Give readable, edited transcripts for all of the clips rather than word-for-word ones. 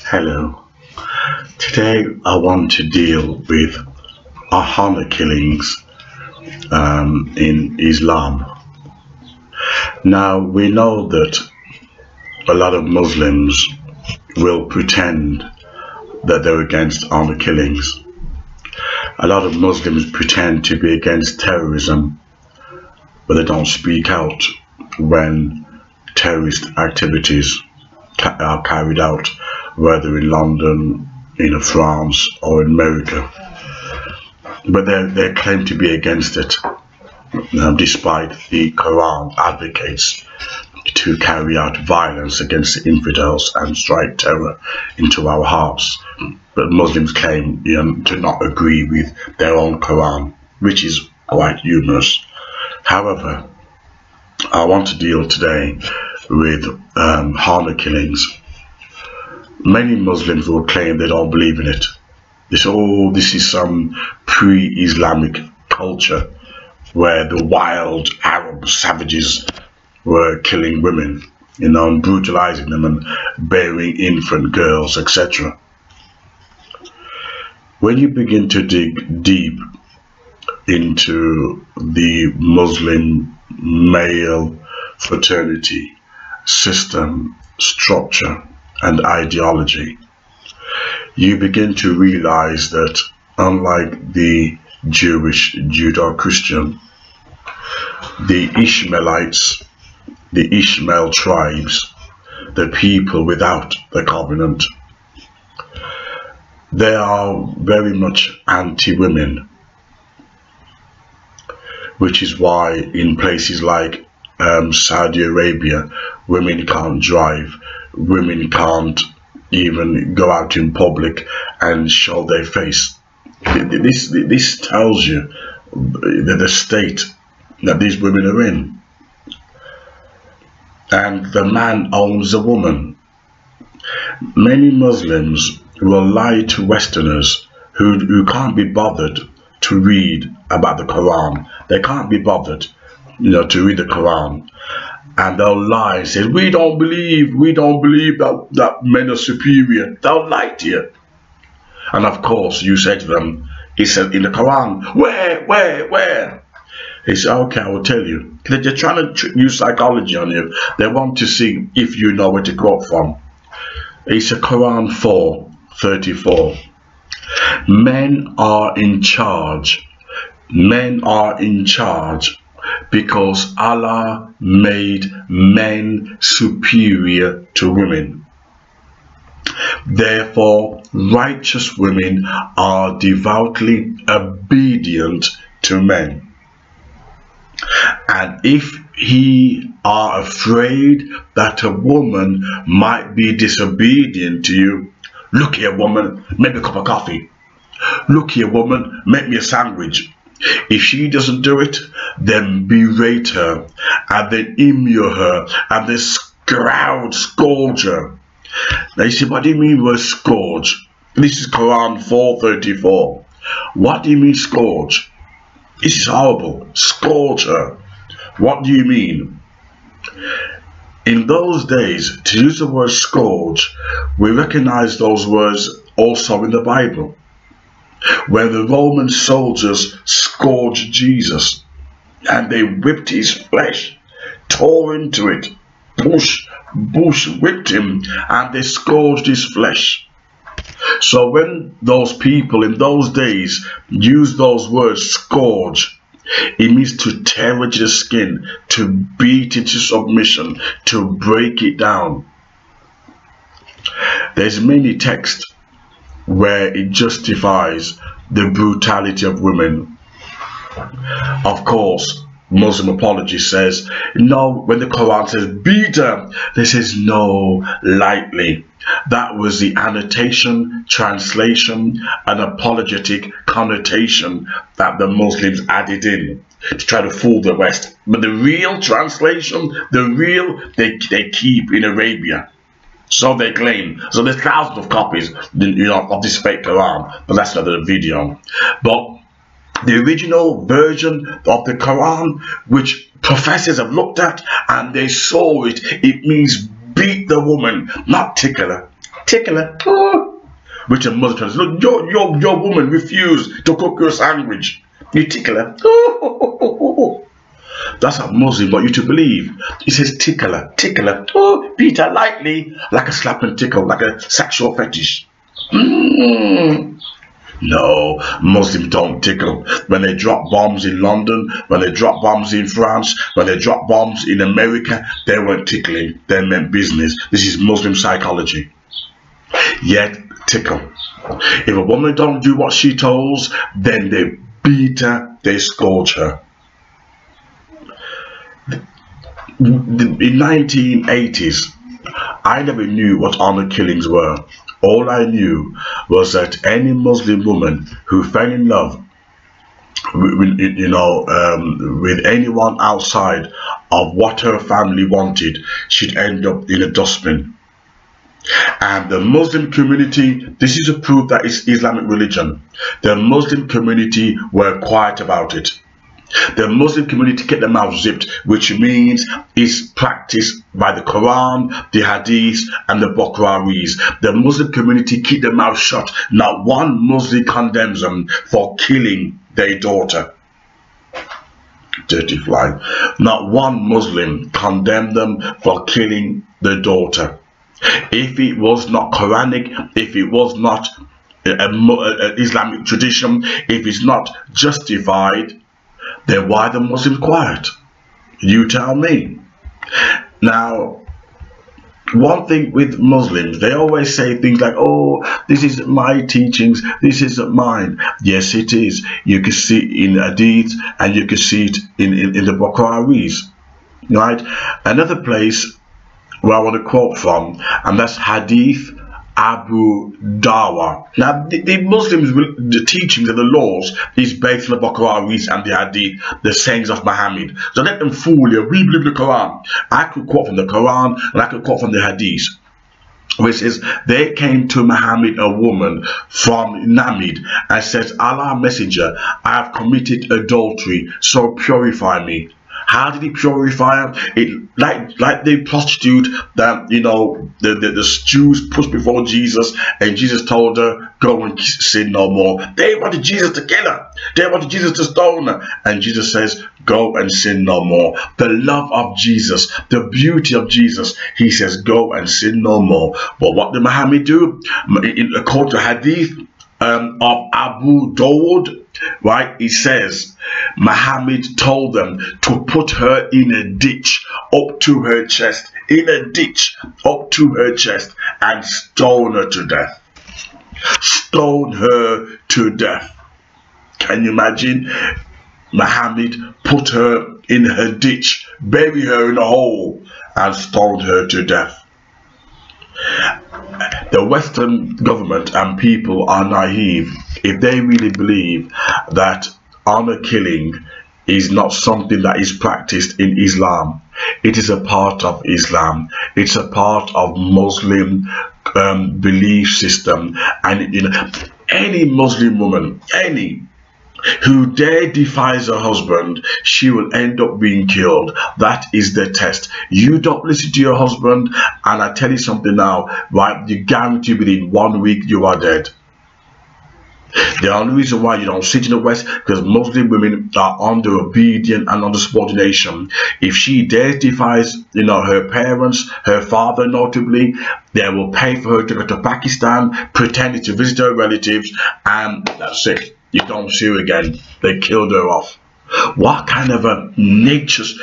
Hello. Today I want to deal with honor killings in Islam. Now we know that a lot of Muslims will pretend that they're against honor killings. A lot of Muslims pretend to be against terrorism, but they don't speak out when terrorist activities are carried out, whether in London, in France, or in America. But they claim to be against it, despite the Quran advocates to carry out violence against the infidels and strike terror into our hearts. But Muslims claim to not agree with their own Quran, which is quite humorous. However, I want to deal today with honor killings. Many Muslims will claim they don't believe in it. They say, oh, this is some pre-Islamic culture where the wild Arab savages were killing women, and brutalizing them and burying infant girls, etc. When you begin to dig deep into the Muslim male fraternity system, structure, and ideology, you begin to realize that unlike the Jewish, Judeo-Christian, the Ishmaelites, the Ishmael tribes, the people without the covenant, they are very much anti-women, which is why in places like Saudi Arabia, women can't drive, women can't even go out in public and show their face. This tells you the state that these women are in. And the man owns the woman. Many Muslims will lie to Westerners who can't be bothered to read about the Quran. They can't be bothered, to read the Quran. And they'll lie and say, we don't believe that men are superior. They'll lie to you. And of course, you say to them, it said in the Quran, where? He said, okay, I will tell you. They're trying to use psychology on you. They want to see if you know where to quote from. It's a Quran 4:34. Men are in charge. Men are in charge because Allah made men superior to women. Therefore, righteous women are devoutly obedient to men. And if ye are afraid that a woman might be disobedient to you, look here, woman, make me a cup of coffee. Look here, woman, make me a sandwich. If she doesn't do it, then berate her, and then immure her, and then scourge her. Now you see, what do you mean word scourge? This is Quran 4:34. What do you mean scourge? This is horrible. Scourge her. What do you mean? In those days, to use the word scourge, we recognize those words also in the Bible, where the Roman soldiers scourged Jesus, and they whipped his flesh, tore into it, whipped him, and they scourged his flesh. So when those people in those days use those words scourge, it means to tear into the skin, to beat it to submission, to break it down. There's many texts where it justifies the brutality of women. Of course, Muslim apology says, no, when the Quran says beat her, they says no, lightly. That was the annotation, translation, and apologetic connotation that the Muslims added in to try to fool the West. But the real translation, they keep in Arabia. So they claim. So there's thousands of copies, of this fake Quran, but that's another video. But the original version of the Quran, which professors have looked at and they saw it, it means beat the woman, not tickle her. tickler. Oh. Which a Muslim says, look, your woman refused to cook your sandwich. You tickler. Oh. That's a Muslim want you to believe. He says tickler, tickler. Oh, Peter, lightly, like a slap and tickle, like a sexual fetish. No, Muslims don't tickle. When they drop bombs in London, when they drop bombs in France, when they drop bombs in America, they weren't tickling, they meant business. This is Muslim psychology. Yet tickle. If a woman don't do what she tells, then they beat her, they scourge her. In 1980s, I never knew what honor killings were. All I knew was that any Muslim woman who fell in love with anyone outside of what her family wanted, she'd end up in a dustbin. And the Muslim community, this is a proof that it's Islamic religion. The Muslim community were quiet about it. The Muslim community kept their mouth zipped, which means it's practiced by the Quran, the Hadith, and the Bukhari's. The Muslim community keep their mouth shut. Not one Muslim condemns them for killing their daughter. Dirty fly. Not one Muslim condemned them for killing their daughter. If it was not Quranic, if it was not an Islamic tradition, if it's not justified, then why the Muslims quiet? You tell me. Now, one thing with Muslims, they always say things like, oh, this is my teachings, this isn't mine. Yes, it is. You can see it in Hadith and you can see it in the Bukhari's. Right? Another place where I want to quote from, and that's Hadith Abu Dawa. Now, the Muslims, the teachings and the laws is based on the Bukhari's and the Hadith, the sayings of Muhammad. So let them fool you. We believe the Quran. I could quote from the Quran and I could quote from the Hadith, which is, they came to Muhammad, a woman from Namid, and says, Allah Messenger, I have committed adultery, so purify me. How did he purify her? It like the prostitute that the Jews pushed before Jesus, and Jesus told her, go and sin no more. They wanted Jesus to kill her. They wanted Jesus to stone her. And Jesus says, go and sin no more. The love of Jesus, the beauty of Jesus, he says, go and sin no more. But what did Muhammad do? According to Hadith of Abu Dawud, right, he says Muhammad told them to put her in a ditch up to her chest, in a ditch up to her chest, and stone her to death. Stone her to death. Can you imagine? Muhammad put her in her ditch, bury her in a hole, and stone her to death. The Western government and people are naive if they really believe that honor killing is not something that is practiced in Islam. It is a part of Islam. It's a part of Muslim belief system. And any Muslim woman, any who dare defies her husband, she will end up being killed. That is the test. You don't listen to your husband, and I tell you something now, right? You guarantee within 1 week you are dead. The only reason why you don't sit in the West, because Muslim women are under obedience and under subordination. If she dares defies, her parents, her father notably, they will pay for her to go to Pakistan, pretending to visit her relatives, and that's it. You don't see her again. They killed her off. What kind of a nature's,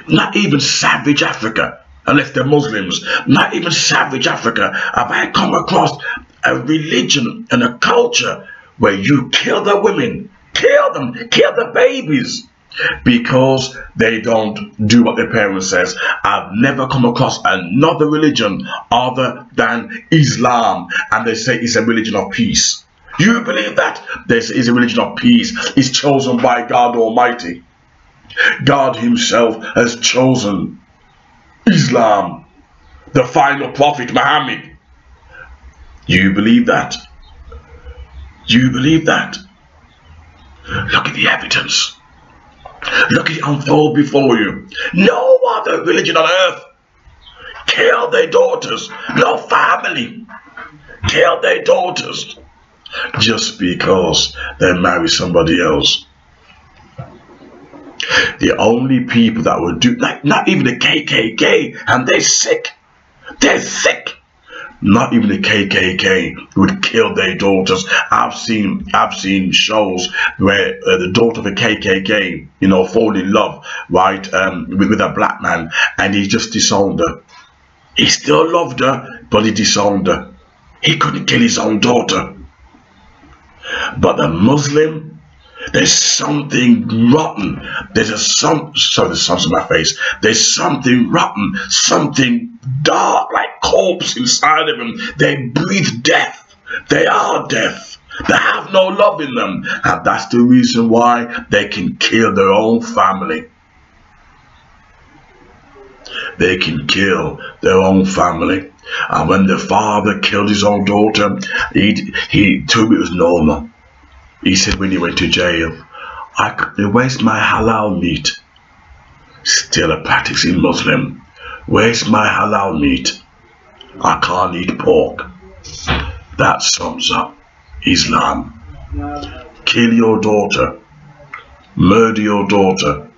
not even savage Africa, unless they're Muslims, not even savage Africa, have I come across a religion and a culture where you kill the women, kill them, kill the babies, because they don't do what their parents says. I've never come across another religion other than Islam, and they say it's a religion of peace. You believe that? This is a religion of peace. It's chosen by God Almighty. God himself has chosen Islam, the final prophet Muhammad. You believe that? You believe that? Look at the evidence. Look at it unfold before you. No other religion on earth kill their daughters, no family, kill their daughters just because they marry somebody else. The only people that would do, like, not even the KKK, and they're sick. They're sick. Not even the KKK would kill their daughters. I've seen shows where the daughter of a KKK, you know, fall in love, right, with a black man, and he just disowned her. He still loved her, but he disowned her. He couldn't kill his own daughter. But the Muslim, there's something rotten. There's something in my face. There's something rotten, something dark, like corpse inside of them. They breathe death. They are death. They have no love in them. And that's the reason why they can kill their own family. They can kill their own family. And when the father killed his own daughter, he told me it was normal. He said when he went to jail, where's my halal meat? Still a practicing Muslim. Where's my halal meat? I can't eat pork. That sums up Islam. Kill your daughter. Murder your daughter.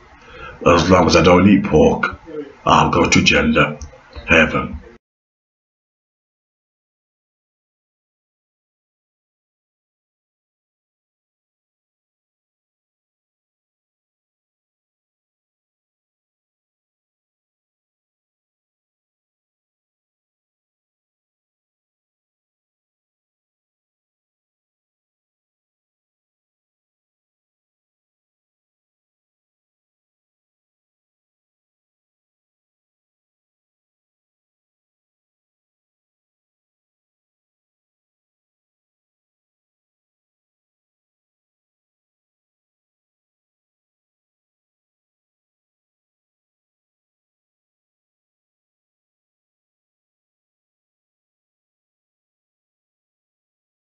As long as I don't eat pork, I'll go to Jannah, heaven.